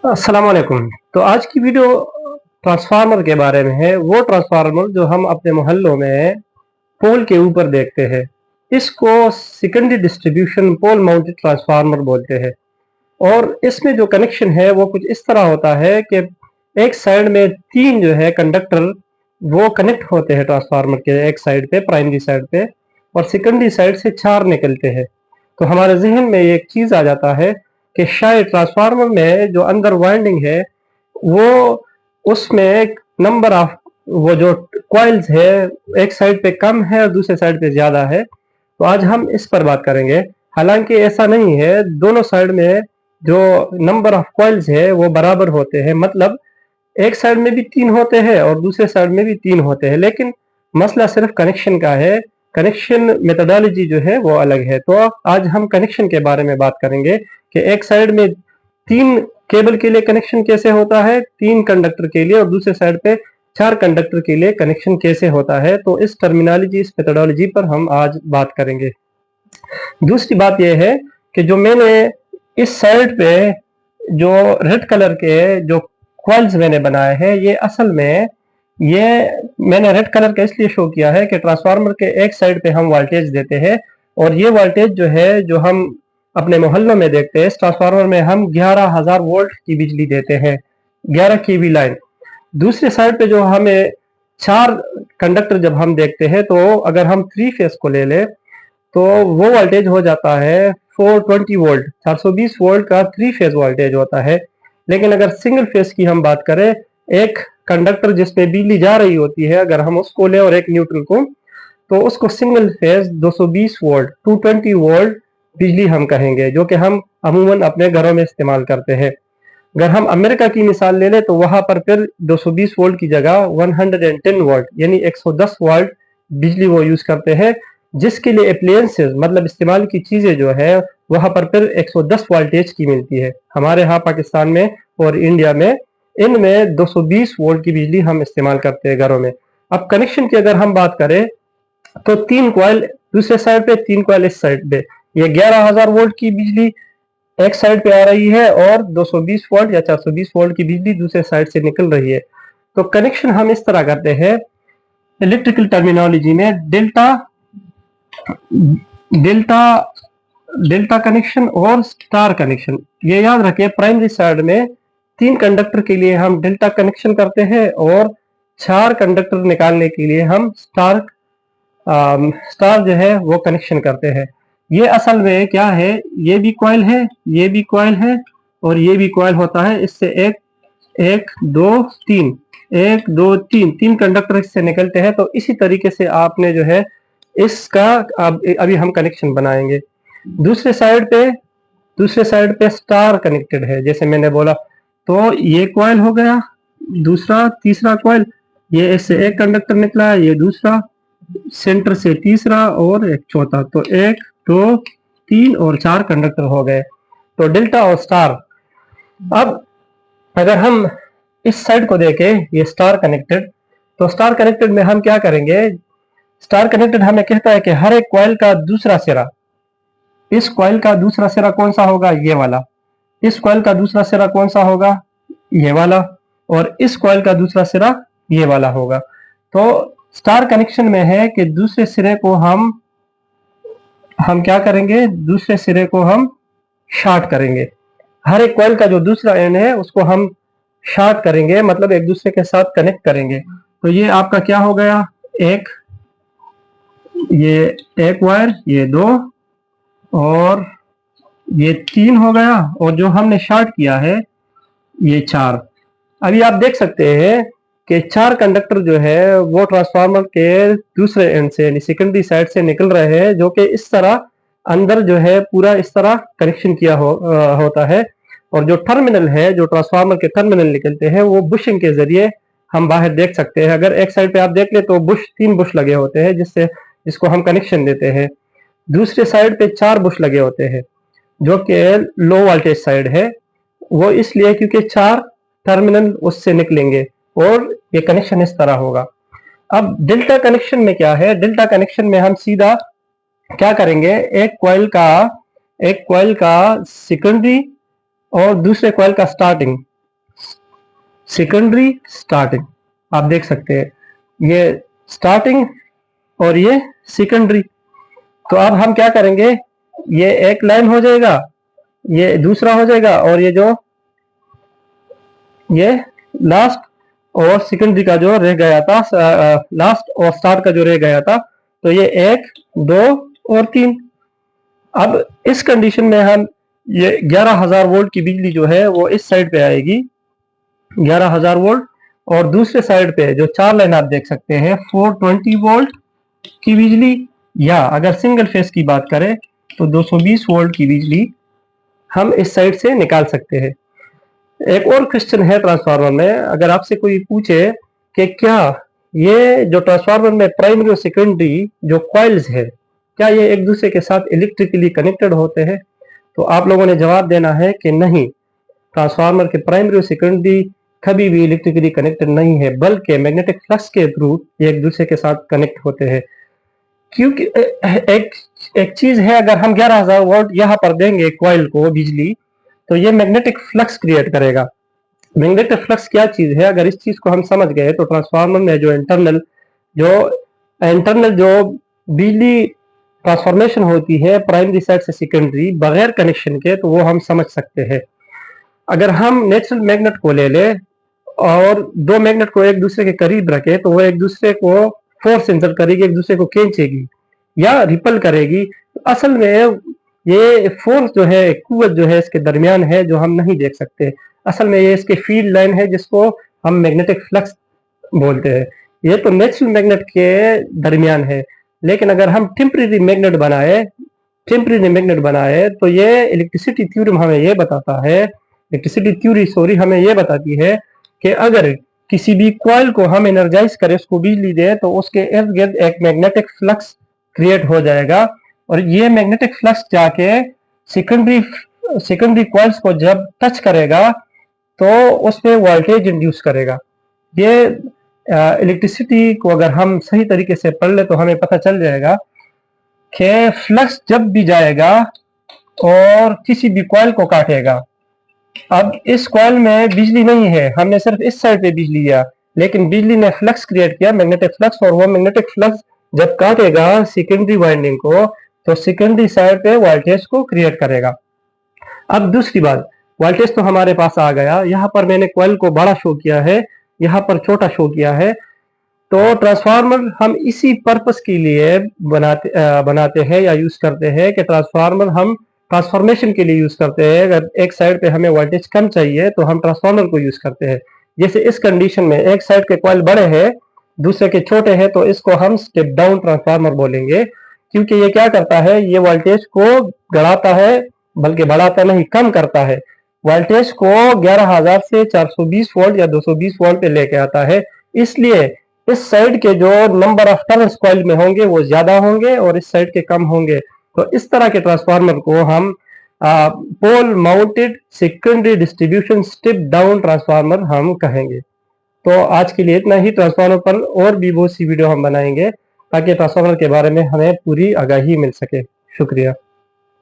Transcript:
अस्सलाम वालेकुम। तो आज की वीडियो ट्रांसफार्मर के बारे में है। वो ट्रांसफार्मर जो हम अपने मोहल्लों में पोल के ऊपर देखते हैं, इसको सेकेंडरी डिस्ट्रीब्यूशन पोल माउंटेड ट्रांसफार्मर बोलते हैं। और इसमें जो कनेक्शन है वो कुछ इस तरह होता है कि एक साइड में 3 जो है कंडक्टर वो कनेक्ट होते हैं ट्रांसफार्मर के एक साइड पे, प्राइमरी साइड पे, और सेकेंडरी साइड से 4 निकलते हैं। तो हमारे ज़हन में एक चीज़ आ जाता है कि शायद ट्रांसफार्मर में जो अंदर वाइंडिंग है वो उसमें नंबर ऑफ वो जो कॉइल्स है एक साइड पे कम है और दूसरे साइड पे ज़्यादा है। तो आज हम इस पर बात करेंगे। हालांकि ऐसा नहीं है, दोनों साइड में जो नंबर ऑफ कॉइल्स है वो बराबर होते हैं। मतलब एक साइड में भी 3 होते हैं और दूसरे साइड में भी 3 होते हैं, लेकिन मसला सिर्फ कनेक्शन का है। कनेक्शन मेथोडोलॉजी जो है वो अलग है। तो आज हम कनेक्शन के बारे में बात करेंगे कि एक साइड में 3 केबल के लिए कनेक्शन कैसे होता है, 3 कंडक्टर के लिए, और दूसरे साइड पे 4 कंडक्टर के लिए कनेक्शन कैसे होता है। तो इस टर्मिनोलॉजी, इस मेथोडोलॉजी पर हम आज बात करेंगे। दूसरी बात यह है कि जो मैंने इस साइड पे जो रेड कलर के जो कॉइल्स मैंने बनाए हैं, ये असल में ये मैंने रेड कलर का इसलिए शो किया है कि ट्रांसफार्मर के एक साइड पे हम वोल्टेज देते हैं, और ये वोल्टेज जो है जो हम अपने मोहल्लों में देखते हैं, इस ट्रांसफार्मर में हम 11,000 वोल्ट की बिजली देते हैं, 11 केवी लाइन। दूसरे साइड पे जो हमें 4 कंडक्टर जब हम देखते हैं, तो अगर हम 3 फेस को ले ले तो वो वोल्टेज हो जाता है 420 वोल्ट, 420 वोल्ट का 3 फेज वोल्टेज होता है। लेकिन अगर सिंगल फेज की हम बात करें, एक कंडक्टर जिसमें बिजली जा रही होती है, अगर हम उसको ले और एक न्यूट्रल को, तो उसको सिंगल फेज 220 वोल्ट, 220 वोल्ट बिजली हम कहेंगे, जो कि हम अमूमन अपने घरों में इस्तेमाल करते हैं। अगर हम अमेरिका की मिसाल ले लें तो वहां पर फिर 220 वोल्ट की जगह 110 वोल्ट यानी 110 वोल्ट बिजली वो यूज करते हैं, जिसके लिए अप्लायंसेस मतलब इस्तेमाल की चीजें जो है वहां पर फिर 110 वोल्टेज की मिलती है। हमारे यहाँ पाकिस्तान में और इंडिया में इनमें 220 वोल्ट की बिजली हम इस्तेमाल करते हैं घरों में। अब कनेक्शन की अगर हम बात करें तो 3 कॉइल दूसरे साइड पे, 3 कॉइल इस साइड पे, ये 11,000 वोल्ट की बिजली एक साइड पे आ रही है और 220 वोल्ट या 420 वोल्ट की बिजली दूसरे साइड से निकल रही है। तो कनेक्शन हम इस तरह करते हैं इलेक्ट्रिकल टर्मिनोलॉजी में, डेल्टा डेल्टा डेल्टा कनेक्शन और स्टार कनेक्शन। ये याद रखिए, प्राइमरी साइड में 3 कंडक्टर के लिए हम डेल्टा कनेक्शन करते हैं और 4 कंडक्टर निकालने के लिए हम स्टार जो है वो कनेक्शन करते हैं। ये असल में क्या है, ये भी कॉइल है, ये भी कॉइल है और ये भी कॉइल होता है। इससे एक दो तीन, एक दो तीन, 3 कंडक्टर इससे निकलते हैं। तो इसी तरीके से आपने जो है इसका अभी हम कनेक्शन बनाएंगे। दूसरे साइड पे स्टार कनेक्टेड है, जैसे मैंने बोला। तो ये कॉइल हो गया, दूसरा तीसरा कॉइल, ये इससे एक कंडक्टर निकला, ये दूसरा, सेंटर से तीसरा और एक चौथा। तो 1 2 3 और 4 कंडक्टर हो गए। तो डेल्टा और स्टार। अब अगर हम इस साइड को देखें, ये स्टार कनेक्टेड, तो स्टार कनेक्टेड में हम क्या करेंगे, स्टार कनेक्टेड हमें कहता है कि हर एक कॉइल का दूसरा सिरा, इस कॉइल का दूसरा सिरा कौन सा होगा, ये वाला। इस कॉइल का दूसरा सिरा कौन सा होगा, ये वाला। और इस कॉइल का दूसरा सिरा ये वाला होगा। तो स्टार कनेक्शन में है कि दूसरे सिरे को हम क्या करेंगे, दूसरे सिरे को हम शॉर्ट करेंगे। हर एक कॉइल का जो दूसरा एंड है उसको हम शॉर्ट करेंगे, मतलब एक दूसरे के साथ कनेक्ट करेंगे। तो ये आपका क्या हो गया, ये एक वायर, ये 2 और ये 3 हो गया, और जो हमने शॉर्ट किया है ये 4। अभी आप देख सकते हैं कि 4 कंडक्टर जो है वो ट्रांसफार्मर के दूसरे एंड से यानी सेकेंडरी साइड से निकल रहे हैं, जो कि इस तरह अंदर जो है पूरा इस तरह कनेक्शन किया होता है। और जो टर्मिनल है, जो ट्रांसफार्मर के टर्मिनल निकलते हैं, वो बुशिंग के जरिए हम बाहर देख सकते हैं। अगर एक साइड पे आप देख ले तो 3 बुश लगे होते हैं, जिसको हम कनेक्शन देते हैं। दूसरे साइड पे 4 बुश लगे होते हैं, जो कि लो वोल्टेज साइड है। वो इसलिए क्योंकि 4 टर्मिनल उससे निकलेंगे और ये कनेक्शन इस तरह होगा। अब डेल्टा कनेक्शन में क्या है, डेल्टा कनेक्शन में हम सीधा क्या करेंगे, एक कॉइल का सेकेंडरी और दूसरे कॉइल का स्टार्टिंग, सेकेंडरी, स्टार्टिंग। आप देख सकते हैं ये स्टार्टिंग और ये सेकेंडरी। तो अब हम क्या करेंगे, ये एक लाइन हो जाएगा, ये दूसरा हो जाएगा, और ये जो ये लास्ट और सेकेंडरी का जो रह गया था, लास्ट और स्टार्ट का जो रह गया था, तो ये 1, 2 और 3। अब इस कंडीशन में हम ये 11,000 वोल्ट की बिजली जो है वो इस साइड पे आएगी, 11,000 वोल्ट, और दूसरे साइड पे जो 4 लाइन आप देख सकते हैं 420 वोल्ट की बिजली, या अगर सिंगल फेस की बात करें तो 220 वोल्ट की बिजली हम इस साइड से निकाल सकते हैं। एक और क्वेश्चन है ट्रांसफार्मर में, अगर आपसे कोई पूछे कि क्या ये जो ट्रांसफार्मर में प्राइमरी और सेकेंडरी जो कॉइल्स है, क्या ये एक दूसरे के साथ इलेक्ट्रिकली कनेक्टेड होते हैं, तो आप लोगों ने जवाब देना है कि नहीं, ट्रांसफार्मर के प्राइमरी और सेकेंडरी कभी भी इलेक्ट्रिकली कनेक्टेड नहीं है, बल्कि मैग्नेटिक फ्लक्स के थ्रू ये एक दूसरे के साथ कनेक्ट होते हैं। क्योंकि एक चीज है, अगर हम 11,000 वोल्ट यहाँ पर देंगे कॉइल को बिजली, तो ये मैग्नेटिक फ्लक्स क्रिएट करेगा। मैग्नेटिक फ्लक्स क्या चीज है, अगर इस चीज को हम समझ गए तो ट्रांसफार्मर में जो इंटरनल जो बिजली ट्रांसफॉर्मेशन होती है प्राइमरी साइड से सेकेंडरी बगैर कनेक्शन के, तो वो हम समझ सकते हैं। अगर हम नेचुरल मैग्नेट को ले ले और दो मैग्नेट को एक दूसरे के करीब रखे, तो वो एक दूसरे को फोर्स इंसर्ट करेगी, एक दूसरे को खींचेगी या रिपल करेगी। असल में ये फोर्स जो है, कुव्वत जो है इसके दरमियान है, जो हम नहीं देख सकते। असल में ये इसके फील्ड लाइन है जिसको हम मैग्नेटिक फ्लक्स बोलते हैं। ये तो नेचुरल मैग्नेट के दरमियान है, लेकिन अगर हम टेम्परेरी मैग्नेट बनाए तो ये इलेक्ट्रिसिटी थ्योरम हमें ये बताता है, इलेक्ट्रिसिटी थ्योरी हमें ये बताती है कि अगर किसी भी कॉइल को हम एनर्जाइज करें, उसको बिजली दे, तो उसके इर्द गिर्द एक मैग्नेटिक फ्लक्स क्रिएट हो जाएगा, और ये मैग्नेटिक फ्लक्स जाके सेकेंडरी कॉइल्स को जब टच करेगा तो उसमें वोल्टेज इंड्यूस करेगा। ये इलेक्ट्रिसिटी को अगर हम सही तरीके से पढ़ ले तो हमें पता चल जाएगा कि फ्लक्स जब भी जाएगा और किसी भी कॉइल को काटेगा। अब इस कॉइल में बिजली नहीं है, हमने सिर्फ इस साइड पे बिजली दिया, लेकिन बिजली ने फ्लक्स क्रिएट किया, मैग्नेटिक फ्लक्स, और वो मैग्नेटिक फ्लक्स जब काटेगा सेकेंडरी वाइंडिंग को, तो सेकेंडरी साइड पे वोल्टेज को क्रिएट करेगा। अब दूसरी बात, वोल्टेज तो हमारे पास आ गया, यहाँ पर मैंने कॉइल को बड़ा शो किया है, यहाँ पर छोटा शो किया है। तो ट्रांसफार्मर हम इसी पर्पस के लिए बनाते हैं या यूज करते हैं कि ट्रांसफार्मर हम ट्रांसफॉर्मेशन के लिए यूज करते हैं। अगर एक साइड पे हमें वोल्टेज कम चाहिए तो हम ट्रांसफार्मर को यूज करते हैं। जैसे इस कंडीशन में एक साइड के कॉइल बड़े हैं, दूसरे के छोटे हैं, तो इसको हम स्टेप डाउन ट्रांसफार्मर बोलेंगे, क्योंकि ये क्या करता है, ये वोल्टेज को बढ़ाता है, बल्कि बढ़ाता नहीं, कम करता है। वोल्टेज को 11,000 से 420 वोल्ट या 220 वोल्ट पे लेके आता है। इसलिए इस साइड के जो नंबर ऑफ टर्न्स कॉइल में होंगे वो ज्यादा होंगे और इस साइड के कम होंगे। तो इस तरह के ट्रांसफार्मर को हम pole mounted secondary distribution step down transformer हम कहेंगे। तो आज के लिए इतना ही। ट्रांसफार्मर पर और भी बहुत सी वीडियो हम बनाएंगे ताकि ट्रांसफार्मर के बारे में हमें पूरी आगाही मिल सके। शुक्रिया।